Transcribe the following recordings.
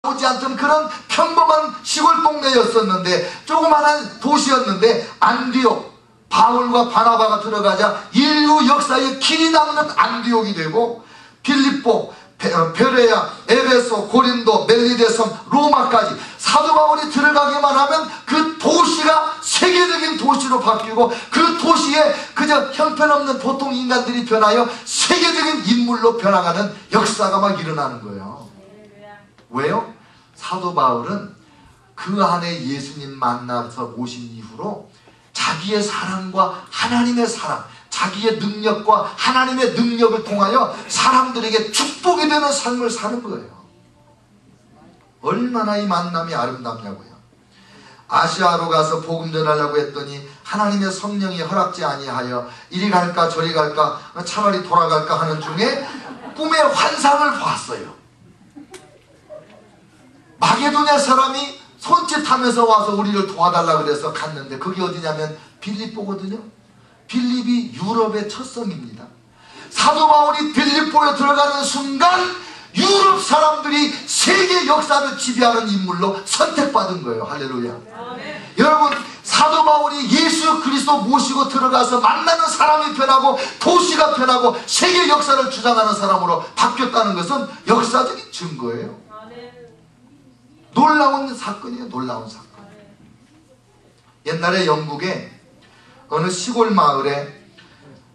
오지 않던 그런 평범한 시골 동네였었는데, 조그마한 도시였는데, 안디옥, 바울과 바나바가 들어가자 인류 역사의 길이 남는 안디옥이 되고, 빌립보, 베레아, 에베소, 고린도, 멜리데섬, 로마까지 사도 바울이 들어가기만 하면 그 도시가 세계적인 도시로 바뀌고, 그 도시에 그저 형편없는 보통 인간들이 변하여 세계적인 인물로 변화가는 역사가 막 일어나는 거예요. 왜요? 사도 바울은 그 안에 예수님 만나서 오신 이후로 자기의 사랑과 하나님의 사랑, 자기의 능력과 하나님의 능력을 통하여 사람들에게 축복이 되는 삶을 사는 거예요. 얼마나 이 만남이 아름답냐고요. 아시아로 가서 복음 전하려고 했더니 하나님의 성령이 허락지 아니하여 이리 갈까 저리 갈까 차라리 돌아갈까 하는 중에 꿈의 환상을 봤어요. 마게도냐 사람이 손짓하면서 와서 우리를 도와달라고 그래서 갔는데, 그게 어디냐면 빌립보거든요. 빌립이 유럽의 첫 성입니다. 사도 바울이 빌립보에 들어가는 순간 유럽 사람들이 세계 역사를 지배하는 인물로 선택받은 거예요. 할렐루야. 아멘. 여러분, 사도 바울이 예수 그리스도 모시고 들어가서 만나는 사람이 변하고 도시가 변하고 세계 역사를 주장하는 사람으로 바뀌었다는 것은 역사적인 증거예요. 놀라운 사건이에요. 놀라운 사건. 옛날에 영국에 어느 시골 마을에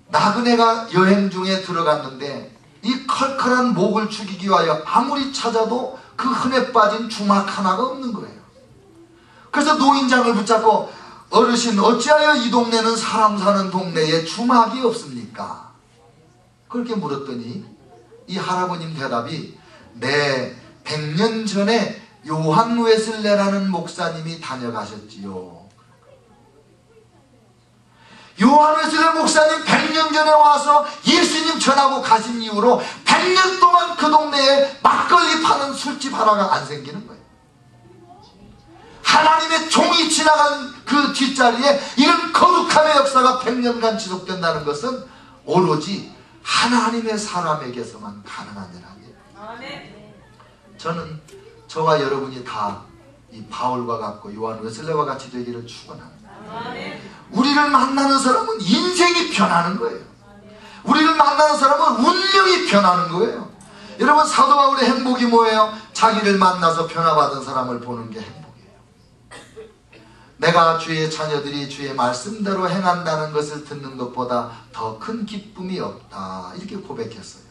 나그네가 여행 중에 들어갔는데, 이 컬컬한 목을 죽이기 위하여 아무리 찾아도 그 흔해 빠진 주막 하나가 없는 거예요. 그래서 노인장을 붙잡고, 어르신, 어찌하여 이 동네는 사람 사는 동네에 주막이 없습니까? 그렇게 물었더니 이 할아버님 대답이, 네, 100년 전에 요한 웨슬레라는 목사님이 다녀가셨지요. 요한 웨슬레 목사님 100년 전에 와서 예수님 전하고 가신 이후로 100년 동안 그 동네에 막걸리 파는 술집 하나가 안 생기는 거예요. 하나님의 종이 지나간 그 뒷자리에 이런 거룩함의 역사가 100년간 지속된다는 것은 오로지 하나님의 사람에게서만 가능한 일이에요. 저는 저와 여러분이 다 이 바울과 같고 요한 웨슬레와 같이 되기를 축원합니다. 우리를 만나는 사람은 인생이 변하는 거예요. 우리를 만나는 사람은 운명이 변하는 거예요. 여러분, 사도 바울의 행복이 뭐예요? 자기를 만나서 변화받은 사람을 보는 게 행복이에요. 내가 주의 자녀들이 주의 말씀대로 행한다는 것을 듣는 것보다 더 큰 기쁨이 없다, 이렇게 고백했어요.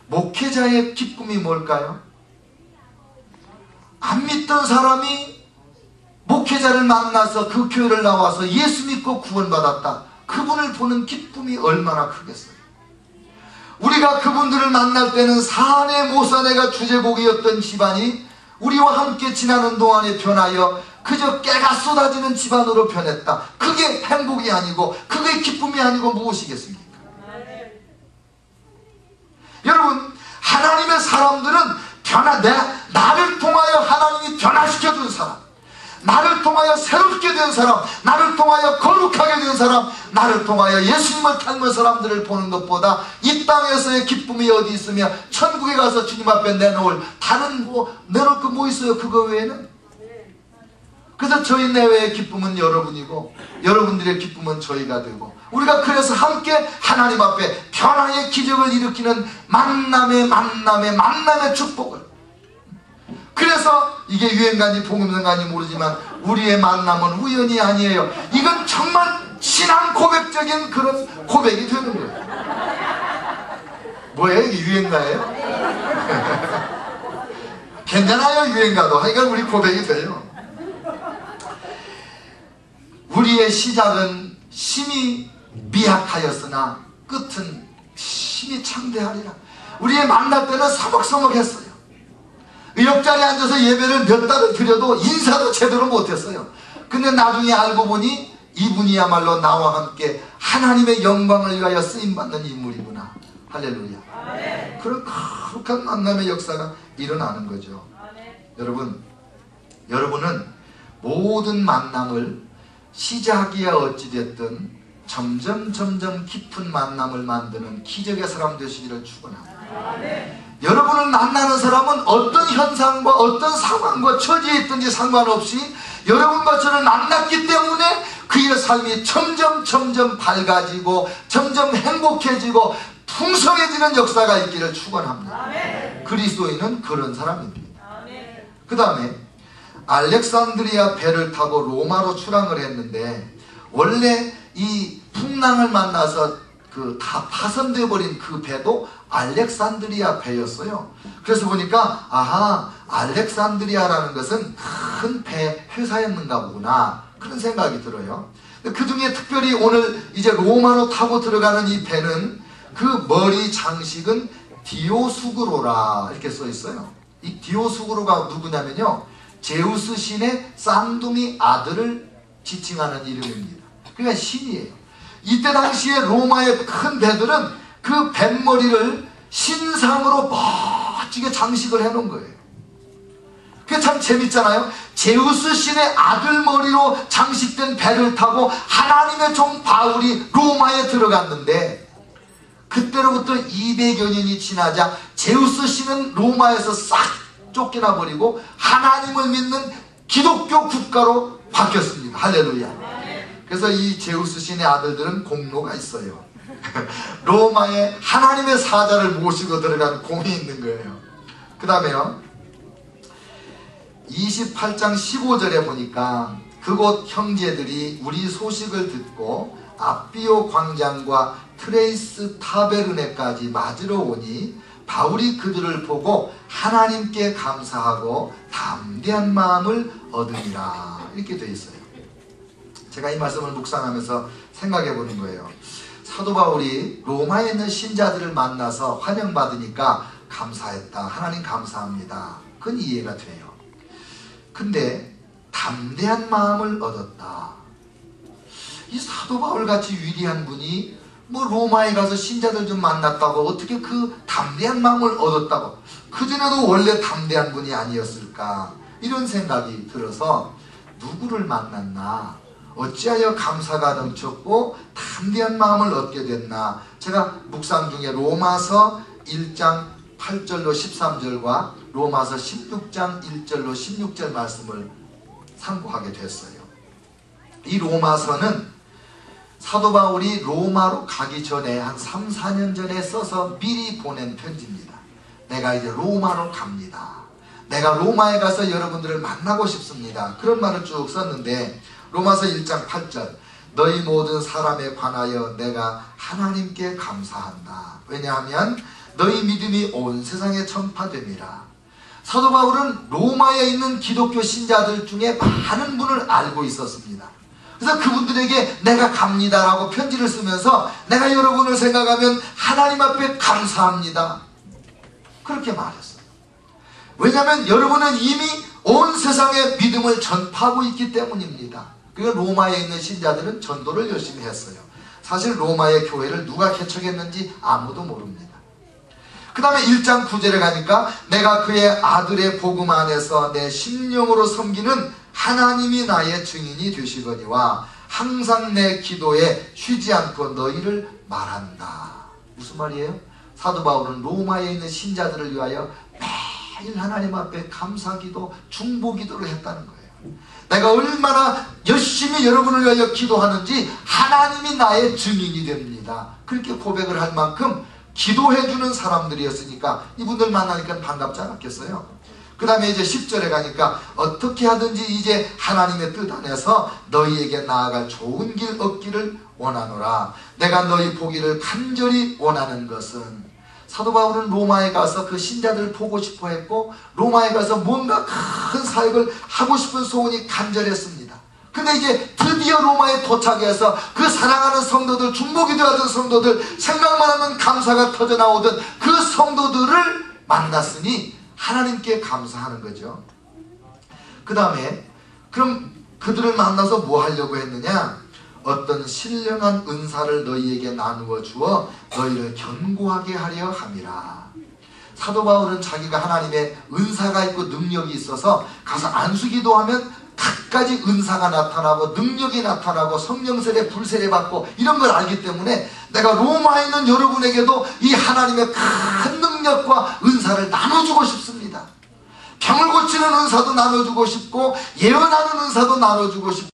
목회자의 기쁨이 뭘까요? 안 믿던 사람이 목회자를 만나서 그 교회를 나와서 예수 믿고 구원받았다, 그분을 보는 기쁨이 얼마나 크겠어요. 우리가 그분들을 만날 때는 사내 모사내가 주제곡이었던 집안이 우리와 함께 지나는 동안에 변하여 그저 깨가 쏟아지는 집안으로 변했다. 그게 행복이 아니고 그게 기쁨이 아니고 무엇이겠습니까? 여러분, 하나님의 사람들은 나를 통하여 하나님이 변화시켜준 사람, 나를 통하여 새롭게 된 사람, 나를 통하여 거룩하게 된 사람, 나를 통하여 예수님을 닮은 사람들을 보는 것보다 이 땅에서의 기쁨이 어디 있으며 천국에 가서 주님 앞에 내놓을 다른 내놓을 거 뭐 있어요? 그거 외에는? 그래서 저희 내외의 기쁨은 여러분이고 여러분들의 기쁨은 저희가 되고, 우리가 그래서 함께 하나님 앞에 변화의 기적을 일으키는 만남의 축복을, 그래서 이게 유행가인지 복음인가인지 모르지만 우리의 만남은 우연이 아니에요. 이건 정말 신앙 고백적인 그런 고백이 되는 거예요. 뭐예요? 이게 유행가예요? 괜찮아요, 유행가도. 하여간 우리 고백이 돼요. 우리의 시작은 심히 미약하였으나 끝은 심히 창대하리라. 우리의 만날 때는 서먹서먹했어요. 옆자리에 앉아서 예배를 몇 달을 드려도 인사도 제대로 못했어요. 근데 나중에 알고 보니 이분이야말로 나와 함께 하나님의 영광을 위하여 쓰임받는 인물이구나. 할렐루야. 아멘. 그런 거룩한 만남의 역사가 일어나는 거죠. 아멘. 여러분은 모든 만남을 시작이야 어찌됐든 점점 깊은 만남을 만드는 기적의 사람 되시기를 축원합니다. 여러분을 만나는 사람은 어떤 현상과 어떤 상황과 처지에 있든지 상관없이 여러분과 저를 만났기 때문에 그의 삶이 점점 밝아지고 점점 행복해지고 풍성해지는 역사가 있기를 축원합니다. 그리스도인은 그런 사람입니다. 그 다음에 알렉산드리아 배를 타고 로마로 출항을 했는데, 원래 이 풍랑을 만나서 다 파손되어 버린 그 배도 알렉산드리아 배였어요. 그래서 보니까 아하, 알렉산드리아라는 것은 큰 배 회사였는가 보구나, 그런 생각이 들어요. 그 중에 특별히 오늘 이제 로마로 타고 들어가는 이 배는 그 머리 장식은 디오수그로라 이렇게 써 있어요. 이 디오수그로가 누구냐면요, 제우스 신의 쌍둥이 아들을 지칭하는 이름입니다. 그러니까 신이에요. 이때 당시에 로마의 큰 배들은 그 뱃머리를 신상으로 멋지게 장식을 해놓은 거예요. 그게 참 재밌잖아요. 제우스 신의 아들 머리로 장식된 배를 타고 하나님의 종 바울이 로마에 들어갔는데, 그때로부터 200여 년이 지나자 제우스 신은 로마에서 싹 쫓겨나 버리고 하나님을 믿는 기독교 국가로 바뀌었습니다. 할렐루야. 그래서 이 제우스 신의 아들들은 공로가 있어요. 로마에 하나님의 사자를 모시고 들어간 공이 있는 거예요. 그 다음에요, 28장 15절에 보니까 그곳 형제들이 우리 소식을 듣고 앞비오 광장과 트레이스 타베르네까지 맞으러 오니 바울이 그들을 보고 하나님께 감사하고 담대한 마음을 얻으니라, 이렇게 되어 있어요. 제가 이 말씀을 묵상하면서 생각해 보는 거예요. 사도 바울이 로마에 있는 신자들을 만나서 환영받으니까 감사했다, 하나님 감사합니다, 그건 이해가 돼요. 근데 담대한 마음을 얻었다, 이 사도 바울같이 위대한 분이 뭐 로마에 가서 신자들 좀 만났다고 어떻게 그 담대한 마음을 얻었다고, 그전에도 원래 담대한 분이 아니었을까, 이런 생각이 들어서 누구를 만났나, 어찌하여 감사가 넘쳤고 담대한 마음을 얻게 됐나. 제가 묵상 중에 로마서 1장 8절로 13절과 로마서 16장 1절로 16절 말씀을 참고하게 됐어요. 이 로마서는 사도 바울이 로마로 가기 전에 한 3, 4년 전에 써서 미리 보낸 편지입니다. 내가 이제 로마로 갑니다, 내가 로마에 가서 여러분들을 만나고 싶습니다, 그런 말을 쭉 썼는데, 로마서 1장 8절, 너희 모든 사람에 관하여 내가 하나님께 감사한다, 왜냐하면 너희 믿음이 온 세상에 전파됨이라. 사도 바울은 로마에 있는 기독교 신자들 중에 많은 분을 알고 있었습니다. 그래서 그분들에게 내가 갑니다라고 편지를 쓰면서 내가 여러분을 생각하면 하나님 앞에 감사합니다, 그렇게 말했어요. 왜냐하면 여러분은 이미 온 세상에 믿음을 전파하고 있기 때문입니다. 그러니까 로마에 있는 신자들은 전도를 열심히 했어요. 사실 로마의 교회를 누가 개척했는지 아무도 모릅니다. 그 다음에 1장 9절에 가니까 내가 그의 아들의 복음 안에서 내 심령으로 섬기는 하나님이 나의 증인이 되시거니와 항상 내 기도에 쉬지 않고 너희를 말한다. 무슨 말이에요? 사도 바울은 로마에 있는 신자들을 위하여 매일 하나님 앞에 감사기도, 중보기도를 했다는 거예요. 내가 얼마나 열심히 여러분을 위하여 기도하는지 하나님이 나의 증인이 됩니다, 그렇게 고백을 할 만큼 기도해주는 사람들이었으니까 이분들 만나니까 반갑지 않았겠어요? 그 다음에 이제 10절에 가니까 어떻게 하든지 이제 하나님의 뜻 안에서 너희에게 나아갈 좋은 길 얻기를 원하노라. 내가 너희 보기를 간절히 원하는 것은, 사도 바울은 로마에 가서 그 신자들을 보고 싶어 했고 로마에 가서 뭔가 큰 사역을 하고 싶은 소원이 간절했습니다. 근데 이제 드디어 로마에 도착해서 그 사랑하는 성도들, 중보기도하던 성도들, 생각만 하면 감사가 터져나오던 그 성도들을 만났으니 하나님께 감사하는 거죠. 그 다음에 그럼 그들을 만나서 뭐 하려고 했느냐? 어떤 신령한 은사를 너희에게 나누어 주어 너희를 견고하게 하려 함이라. 사도 바울은 자기가 하나님의 은사가 있고 능력이 있어서 가서 안수기도하면 갖가지 은사가 나타나고 능력이 나타나고 성령 세례, 불세례 받고 이런 걸 알기 때문에 내가 로마에 있는 여러분에게도 이 하나님의 큰 능력 능력과 은사를 나눠주고 싶습니다. 병을 고치는 은사도 나눠주고 싶고 예언하는 은사도 나눠주고 싶고